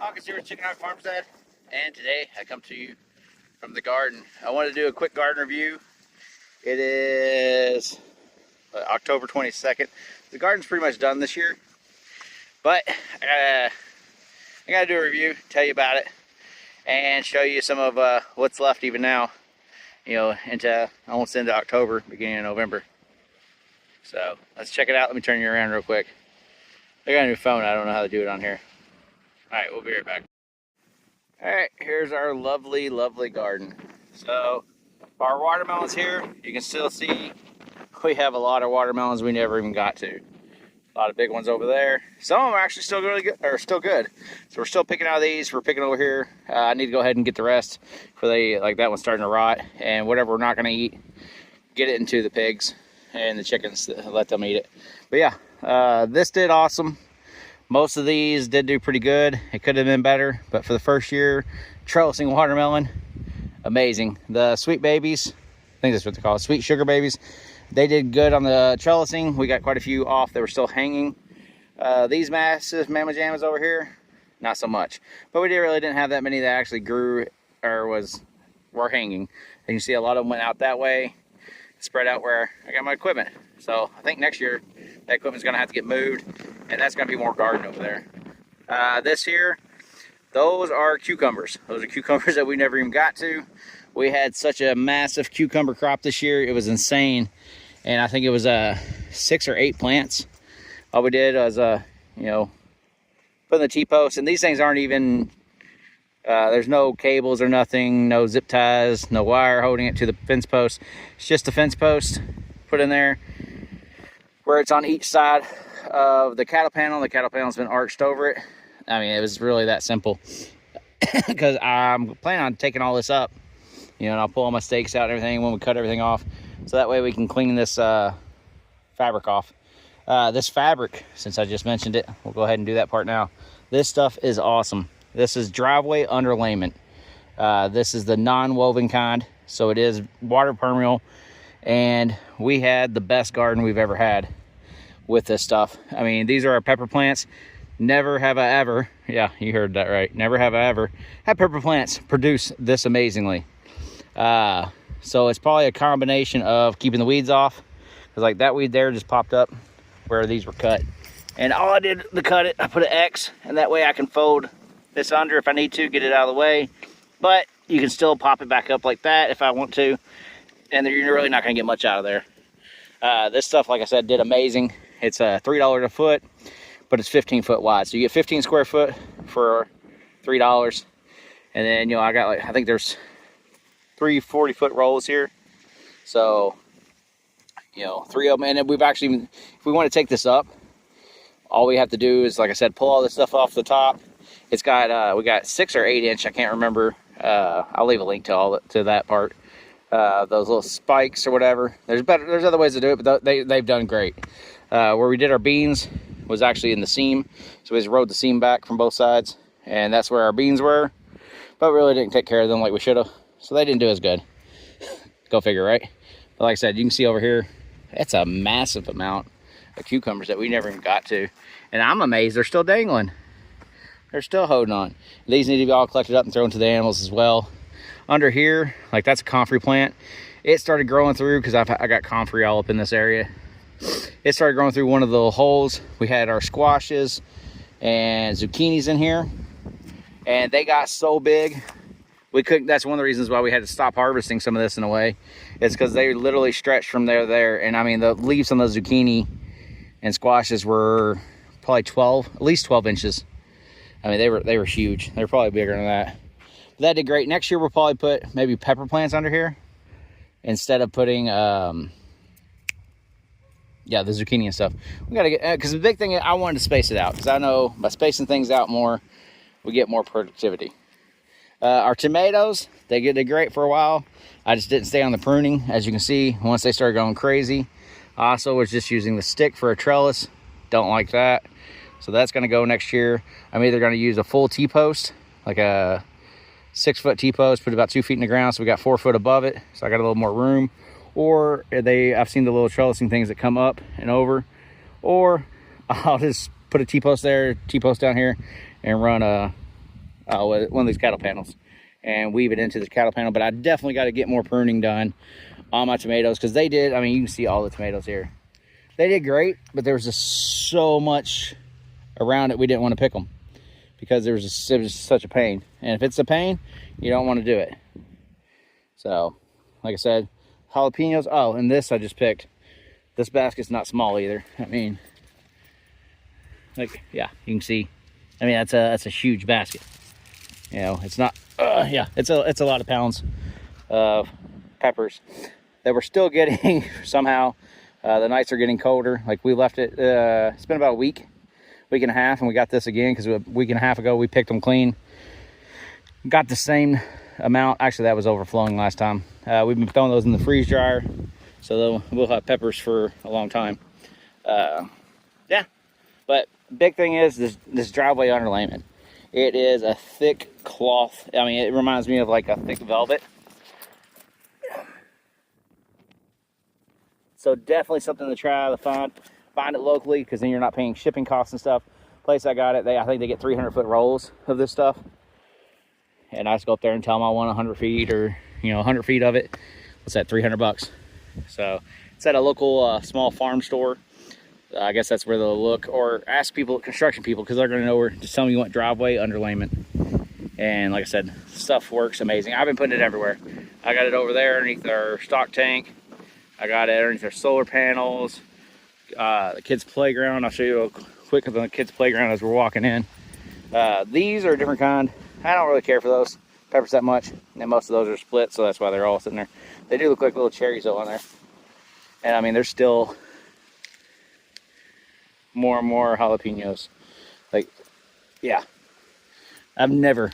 Hawkins here with Chickenhawkfarmstead, and today I come to you from the garden. I want to do a quick garden review. It is October 22nd. The garden's pretty much done this year, but I got to do a review, tell you about it, and show you some of what's left even now, into almost into October, beginning of November. So let's check it out. Let me turn you around real quick. I got a new phone. I don't know how to do it on here. All right, we'll be right back. All right, here's our lovely, lovely garden. So our watermelons here, you can still see we have a lot of watermelons we never even got to. A lot of big ones over there. Some of them are actually still really good, or still good. So we're still picking out of these. We're picking over here. I need to go ahead and get the rest for like that one's starting to rot. And whatever we're not going to eat, get it into the pigs and the chickens, let them eat it. But yeah, this did awesome. Most of these did do pretty good. It could have been better, but for the first year, trellising watermelon, amazing. The sweet babies, I think that's what they're called, sweet sugar babies, they did good on the trellising. We got quite a few off that were still hanging. These massive mama jammas over here, not so much. But we really didn't have that many that actually grew or were hanging. And you can see a lot of them went out that way, spread out where I got my equipment. So I think next year that equipment's gonna have to get moved, and that's gonna be more garden over there. This here, those are cucumbers. Those are cucumbers that we never even got to. We had such a massive cucumber crop this year, it was insane. And I think it was 6 or 8 plants. All we did was put in the T-post, and these things aren't even, there's no cables or nothing, no zip ties, no wire holding it to the fence post. It's just a fence post put in there where it's on each side of the cattle panel. The cattle panel's been arched over it. I mean, it was really that simple. Because I'm planning on taking all this up, and I'll pull all my stakes out and everything when we cut everything off, so that way we can clean this fabric off. This fabric, since I just mentioned it, we'll go ahead and do that part now. This stuff is awesome. This is driveway underlayment. This is the non-woven kind, so it is water permeable, and we had the best garden we've ever had with this stuff. I mean, these are our pepper plants. Never have I ever, yeah, you heard that right, never have I ever had pepper plants produce this amazingly. So it's probably a combination of keeping the weeds off, because like that weed there just popped up where these were cut. And all I did to cut it, I put an X, and that way I can fold this under if I need to, get it out of the way. But you can still pop it back up like that if I want to, and you're really not gonna get much out of there. This stuff, like I said, did amazing. It's $3 a foot, but it's 15 foot wide. So you get 15 square foot for $3. And then, I got I think there's 3 40-foot rolls here. So, 3 of them. And then we've actually, if we want to take this up, all we have to do is, like I said, pull all this stuff off the top. It's got, we got 6 or 8 inch, I can't remember. I'll leave a link to that part. Those little spikes or whatever. There's other ways to do it, but they've done great. Where we did our beans was actually in the seam, so we just rode the seam back from both sides, and that's where our beans were, but really didn't take care of them like we should have, so they didn't do as good. Go figure, right? But like I said, you can see over here, that's a massive amount of cucumbers that we never even got to, and I'm amazed they're still dangling. They're still holding on. These need to be all collected up and thrown to the animals as well. Under here, like that's a comfrey plant. It started growing through, because I got comfrey all up in this area. It started growing through one of the holes. We had our squashes and zucchinis in here, and they got so big we couldn't. That's one of the reasons why we had to stop harvesting some of this in a way. It's because they literally stretched from there to there, and I mean the leaves on the zucchini and squashes were probably at least 12 inches. I mean, they were huge. They were probably bigger than that. But that did great. Next year we'll probably put maybe pepper plants under here instead of putting the zucchini and stuff. We gotta get, because the big thing, I wanted to space it out, because I know by spacing things out more, we get more productivity. Our tomatoes, they did great for a while. I just didn't stay on the pruning. As you can see, once they started going crazy, I also was just using the stick for a trellis. Don't like that. So that's gonna go next year. I'm either gonna use a full T-post, like a 6-foot T-post, put about 2 feet in the ground, so we got 4 foot above it, so I got a little more room. Or I've seen the little trellising things that come up and over, or I'll just put a T-post there, T-post down here, and run a one of these cattle panels and weave it into the cattle panel. But I definitely got to get more pruning done on my tomatoes, because they did, I mean, you can see all the tomatoes here. They did great, but there was just so much around it we didn't want to pick them, because it was just such a pain. And if it's a pain, you don't want to do it. So, like I said, jalapenos. Oh, and this I just picked. This basket's not small either. I mean, like, yeah, you can see. I mean, that's a huge basket. You know, it's not. Yeah, it's a lot of pounds of peppers that we're still getting somehow. The nights are getting colder. Like, we left it. It's been about a week and a half, and we got this again because a week and a half ago we picked them clean. Got the same amount. Actually, that was overflowing last time. We've been throwing those in the freeze dryer, so we'll have peppers for a long time. Yeah, but big thing is this driveway underlayment. It is a thick cloth. I mean, it reminds me of like a thick velvet. So definitely something to try to find it locally, because then you're not paying shipping costs and stuff. Place I got it, I think they get 300-foot rolls of this stuff. And I just go up there and tell them I want 100 feet, or 100 feet of it. What's that? $300. So it's at a local small farm store. I guess that's where they'll look, or ask people, construction people, because they're going to know where. Just tell them you want driveway underlayment. And like I said, stuff works amazing. I've been putting it everywhere. I got it over there underneath our stock tank. I got it underneath our solar panels. The kids' playground. I'll show you real quick of the kids' playground as we're walking in. These are a different kind. I don't really care for those peppers that much, and most of those are split, so that's why they're all sitting there. They do look like little cherries though on there. And I mean, there's still more and more jalapenos. Like, yeah, I've never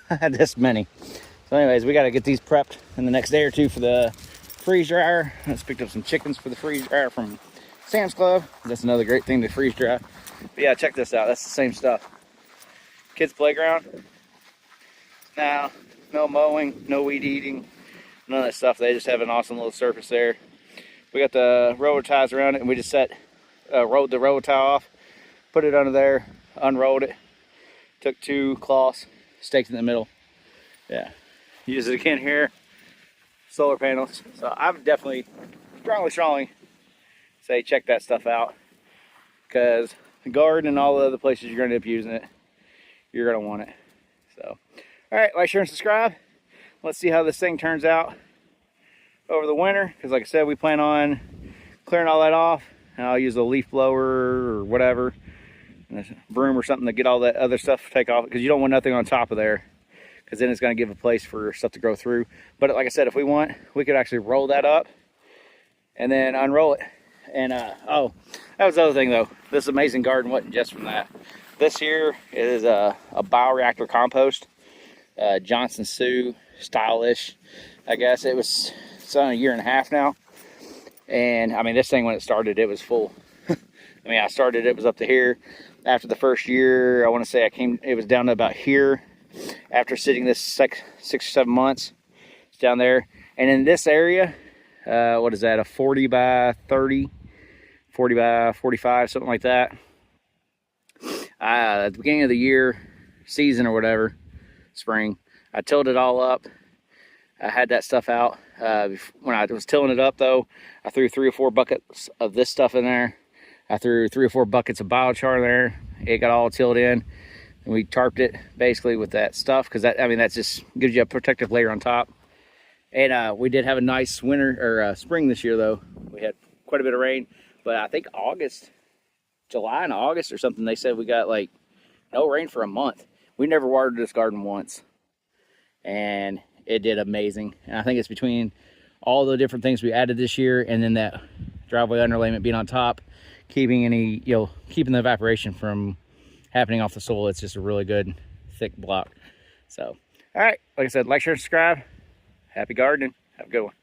had this many. So anyways, we got to get these prepped in the next day or two for the freeze dryer. I just picked up some chickens for the freeze dryer from Sam's Club. That's another great thing to freeze dry. But yeah, check this out. That's the same stuff. Kids' playground. Now, no mowing, no weed eating, none of that stuff. They just have an awesome little surface there. We got the railroad ties around it, and we just rolled the railroad tie off, put it under there, unrolled it, took 2 cloths, staked in the middle. Yeah, use it again here. Solar panels. So I'm definitely strongly say check that stuff out, because the garden and all the other places you're going to end up using it, you're going to want it. So, all right, like, share, and subscribe. Let's see how this thing turns out over the winter, because like I said, we plan on clearing all that off, and I'll use a leaf blower or whatever, and a broom or something to get all that other stuff to take off, because you don't want nothing on top of there, because then it's going to give a place for stuff to grow through. But like I said, if we want, we could actually roll that up and then unroll it. And oh, that was the other thing though. This amazing garden wasn't just from that. This here is a bioreactor compost, Johnson Sioux stylish. I guess it's on a 1.5 years now. And I mean, this thing, when it started, it was full. I mean, I started, it was up to here. After the first year, I want to say it was down to about here. After sitting this 6 or 7 months, it's down there. And in this area, what is that, a 40 by 30, 40 by 45, something like that. At the beginning of the year, season or whatever, spring, I tilled it all up. I had that stuff out. When I was tilling it up though, I threw 3 or 4 buckets of this stuff in there. I threw 3 or 4 buckets of biochar in there. It got all tilled in. And we tarped it basically with that stuff, because that just gives you a protective layer on top. And we did have a nice winter or spring this year though. We had quite a bit of rain, but I think July and August or something, they said we got like no rain for a month. We never watered this garden once, and it did amazing. And I think it's between all the different things we added this year, and then that driveway underlayment being on top, keeping keeping the evaporation from happening off the soil. It's just a really good thick block. So, all right, like I said, like, share, and subscribe. Happy gardening. Have a good one.